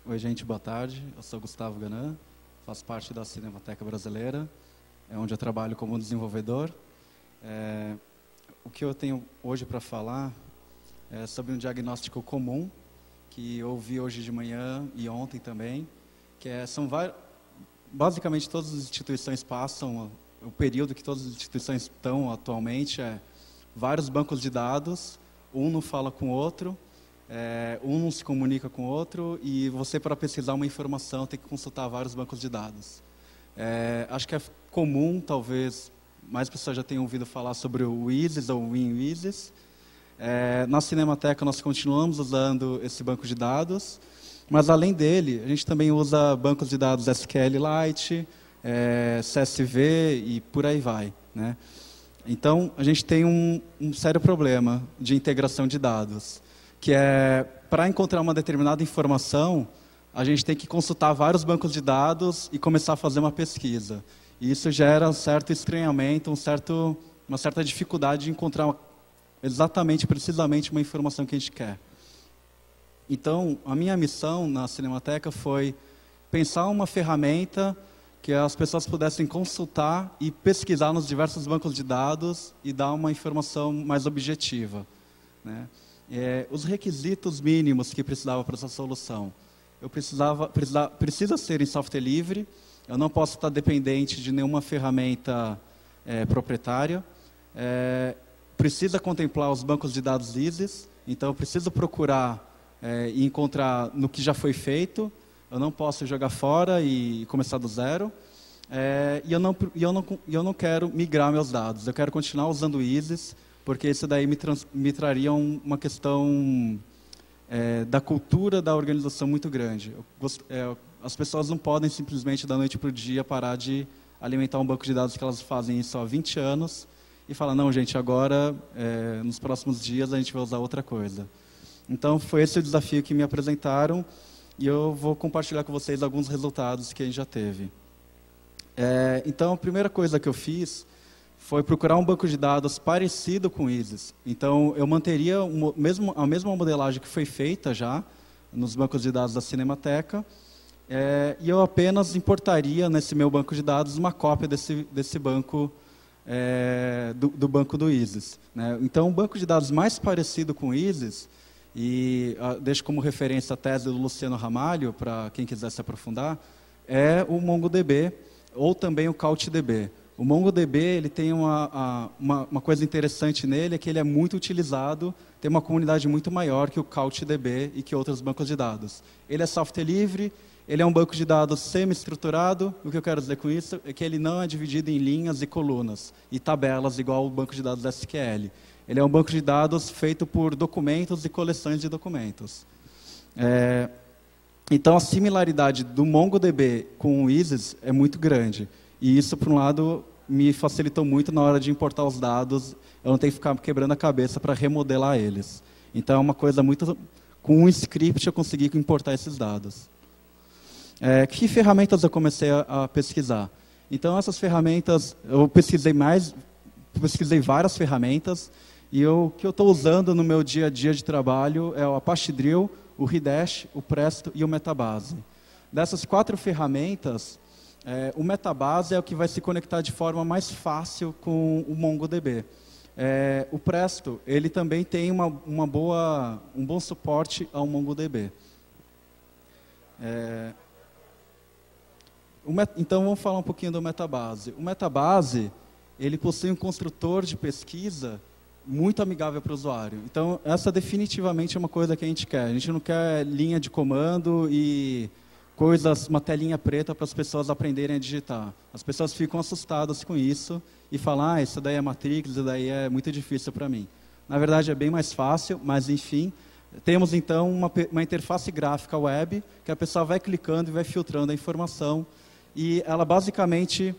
Oi, gente, boa tarde. Eu sou Gustavo Ganan, faço parte da Cinemateca Brasileira, onde eu trabalho como desenvolvedor. O que eu tenho hoje para falar é sobre um diagnóstico comum, que eu ouvi hoje de manhã e ontem também, que basicamente todas as instituições passam, o período que todas as instituições estão atualmente é vários bancos de dados, um não fala com o outro, um não se comunica com o outro, e você, para pesquisar uma informação, tem que consultar vários bancos de dados. Acho que é comum, talvez, mais pessoas já tenham ouvido falar sobre o WYSIS ou o WinWYSIS. Na Cinemateca, nós continuamos usando esse banco de dados, mas, além dele, a gente também usa bancos de dados SQLite, CSV e por aí vai, né? Então, a gente tem um sério problema de integração de dados, que é, para encontrar uma determinada informação, a gente tem que consultar vários bancos de dados e começar a fazer uma pesquisa. E isso gera um certo estranhamento, uma certa dificuldade de encontrar exatamente, precisamente, uma informação que a gente quer. Então, a minha missão na Cinemateca foi pensar uma ferramenta que as pessoas pudessem consultar e pesquisar nos diversos bancos de dados e dar uma informação mais objetiva, né? Os requisitos mínimos que precisava para essa solução. Precisa ser em software livre, eu não posso estar dependente de nenhuma ferramenta proprietária, precisa contemplar os bancos de dados ISIS, então eu preciso procurar e encontrar no que já foi feito, eu não posso jogar fora e começar do zero, e eu não quero migrar meus dados, eu quero continuar usando o ISIS, porque isso daí me traria uma questão da cultura da organização muito grande. As pessoas não podem simplesmente, da noite para o dia, parar de alimentar um banco de dados que elas fazem isso há 20 anos e falar, não, gente, agora, nos próximos dias, a gente vai usar outra coisa. Então, foi esse o desafio que me apresentaram e eu vou compartilhar com vocês alguns resultados que a gente já teve. Então, a primeira coisa que eu fiz foi procurar um banco de dados parecido com o ISIS. Então, eu manteria a mesma modelagem que foi feita já nos bancos de dados da Cinemateca, e eu apenas importaria nesse meu banco de dados uma cópia desse banco, do banco do ISIS, né? Então, um banco de dados mais parecido com o ISIS, e deixo como referência a tese do Luciano Ramalho, para quem quiser se aprofundar, é o MongoDB, ou também o CouchDB. O MongoDB ele tem uma coisa interessante nele, é que ele é muito utilizado, tem uma comunidade muito maior que o CouchDB e que outros bancos de dados. Ele é software livre, ele é um banco de dados semi-estruturado. O que eu quero dizer com isso é que ele não é dividido em linhas e colunas e tabelas, igual o banco de dados SQL. Ele é um banco de dados feito por documentos e coleções de documentos. Então, a similaridade do MongoDB com o ISIS é muito grande. E isso, por um lado, me facilitou muito na hora de importar os dados. Eu não tenho que ficar quebrando a cabeça para remodelar eles. Então, é uma coisa muito... Com um script, eu consegui importar esses dados. Que ferramentas eu comecei a pesquisar? Então, essas ferramentas... Eu pesquisei várias ferramentas. E o que eu estou usando no meu dia a dia de trabalho é o Apache Drill, o Redash, o Presto e o Metabase. Dessas 4 ferramentas... o Metabase é o que vai se conectar de forma mais fácil com o MongoDB. O Presto, ele também tem um bom suporte ao MongoDB. Então, vamos falar um pouquinho do Metabase. O Metabase, ele possui um construtor de pesquisa muito amigável para o usuário. Então, essa definitivamente é uma coisa que a gente quer. A gente não quer linha de comando e... uma telinha preta para as pessoas aprenderem a digitar. As pessoas ficam assustadas com isso e falam, isso daí é Matrix, isso daí é muito difícil para mim. Na verdade, é bem mais fácil, mas, enfim, temos, então, uma interface gráfica web que a pessoa vai clicando e vai filtrando a informação. E ela, basicamente,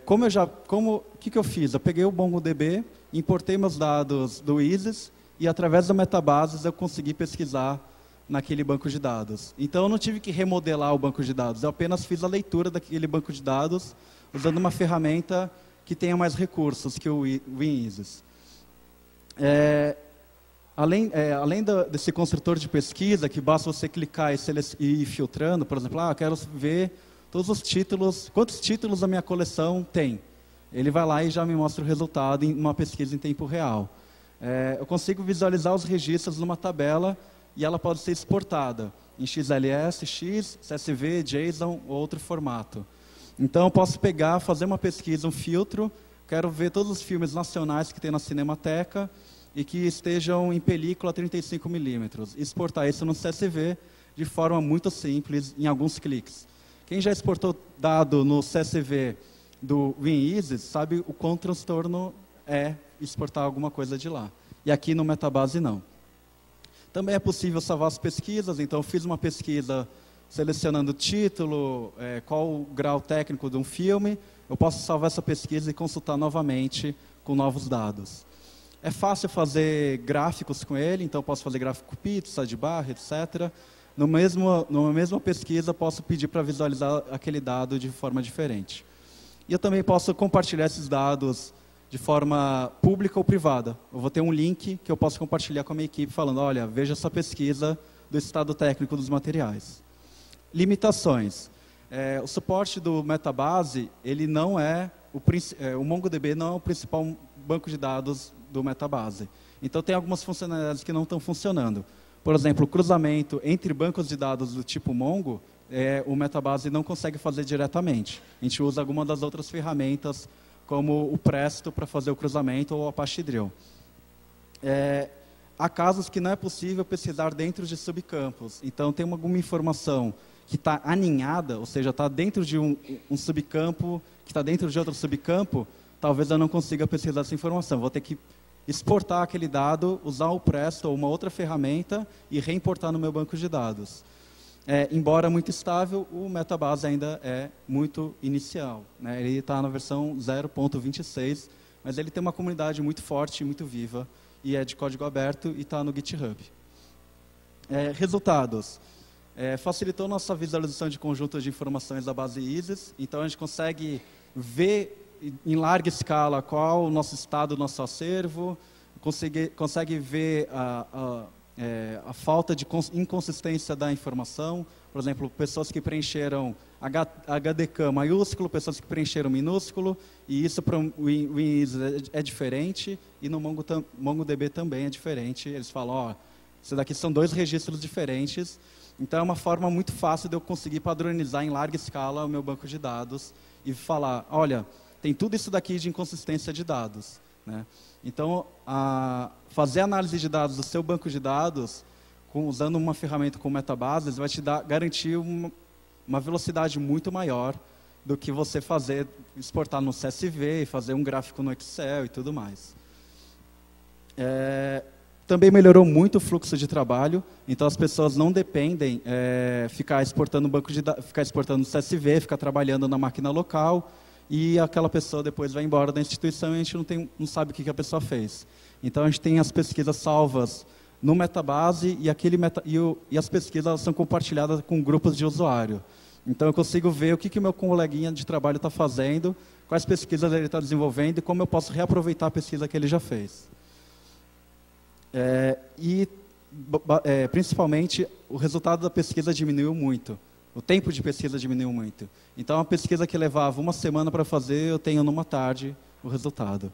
o que eu fiz? Eu peguei o MongoDB, importei meus dados do ISIS e, através da Metabase, eu consegui pesquisar naquele banco de dados. Então, eu não tive que remodelar o banco de dados, eu apenas fiz a leitura daquele banco de dados usando uma ferramenta que tenha mais recursos que o WinISIS. além desse construtor de pesquisa, que basta você clicar e ir filtrando, por exemplo, eu quero ver todos os títulos, quantos títulos a minha coleção tem. Ele vai lá e já me mostra o resultado em uma pesquisa em tempo real. Eu consigo visualizar os registros numa tabela e ela pode ser exportada em XLS, X, CSV, JSON ou outro formato. Então, eu posso pegar, fazer uma pesquisa, um filtro, quero ver todos os filmes nacionais que tem na Cinemateca e que estejam em película 35 milímetros. Exportar isso no CSV de forma muito simples, em alguns cliques. Quem já exportou dado no CSV do WinEasy sabe o quão transtorno é exportar alguma coisa de lá. E aqui no Metabase não. Também é possível salvar as pesquisas, então eu fiz uma pesquisa selecionando o título, qual o grau técnico de um filme, eu posso salvar essa pesquisa e consultar novamente com novos dados. É fácil fazer gráficos com ele, então eu posso fazer gráfico pizza, de barra, etc. Numa mesma pesquisa, posso pedir para visualizar aquele dado de forma diferente. E eu também posso compartilhar esses dados de forma pública ou privada. Eu vou ter um link que eu posso compartilhar com a minha equipe, falando, olha, veja essa pesquisa do estado técnico dos materiais. Limitações. O suporte do Metabase, ele não o MongoDB não é o principal banco de dados do Metabase. Então, tem algumas funcionalidades que não estão funcionando. Por exemplo, o cruzamento entre bancos de dados do tipo Mongo, o Metabase não consegue fazer diretamente. A gente usa alguma das outras ferramentas, como o Presto para fazer o cruzamento ou o Apache Drill. Há casos que não é possível pesquisar dentro de subcampos. Então, tem alguma informação que está aninhada, ou seja, está dentro de um subcampo, que está dentro de outro subcampo, talvez eu não consiga pesquisar essa informação. Vou ter que exportar aquele dado, usar o Presto ou uma outra ferramenta e reimportar no meu banco de dados. Embora muito estável, o Metabase ainda é muito inicial, né? Ele está na versão 0.26, mas ele tem uma comunidade muito forte, muito viva, e é de código aberto e está no GitHub. Resultados. Facilitou nossa visualização de conjuntos de informações da base ISIS, então a gente consegue ver em larga escala qual o nosso estado, o nosso acervo, consegue ver a falta de inconsistência da informação. Por exemplo, pessoas que preencheram HDK maiúsculo, pessoas que preencheram minúsculo, e isso para o WinEasy é diferente, e no MongoDB também é diferente. Eles falam, isso daqui são 2 registros diferentes, então é uma forma muito fácil de eu conseguir padronizar em larga escala o meu banco de dados e falar, olha, tem tudo isso daqui de inconsistência de dados, né? Então, fazer análise de dados do seu banco de dados, usando uma ferramenta como Metabase, vai te garantir uma velocidade muito maior do que você exportar no CSV, fazer um gráfico no Excel e tudo mais. Também melhorou muito o fluxo de trabalho, então as pessoas não dependem ficar exportando ficar exportando no CSV, ficar trabalhando na máquina local, e aquela pessoa depois vai embora da instituição e a gente não sabe o que a pessoa fez. Então, a gente tem as pesquisas salvas no Metabase e as pesquisas são compartilhadas com grupos de usuário. Então, eu consigo ver o que o meu coleguinha de trabalho está fazendo, quais pesquisas ele está desenvolvendo e como eu posso reaproveitar a pesquisa que ele já fez. Principalmente, o resultado da pesquisa diminuiu muito. O tempo de pesquisa diminuiu muito. Então, a pesquisa que levava uma semana para fazer, eu tenho numa tarde o resultado.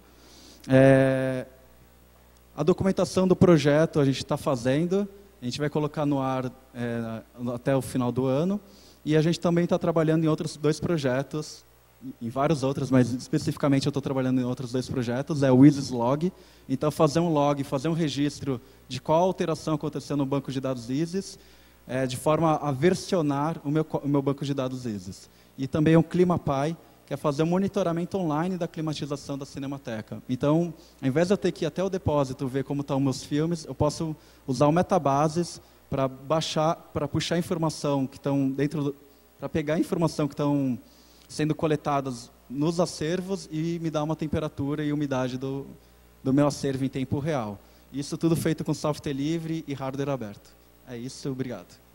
A documentação do projeto a gente está fazendo, a gente vai colocar no ar até o final do ano, e a gente também está trabalhando em outros 2 projetos, em vários outros, mas especificamente eu estou trabalhando em outros 2 projetos, o ISIS Log. Então, fazer um log, fazer um registro de qual alteração aconteceu no banco de dados ISIS, de forma a versionar o meu banco de dados ISIS. E também o ClimaPy, que é fazer um monitoramento online da climatização da Cinemateca. Então, ao invés de eu ter que ir até o depósito ver como estão meus filmes, eu posso usar o Metabases para puxar informação que estão para pegar informação que estão sendo coletadas nos acervos e me dar uma temperatura e umidade do meu acervo em tempo real. Isso tudo feito com software livre e hardware aberto. É isso, obrigado.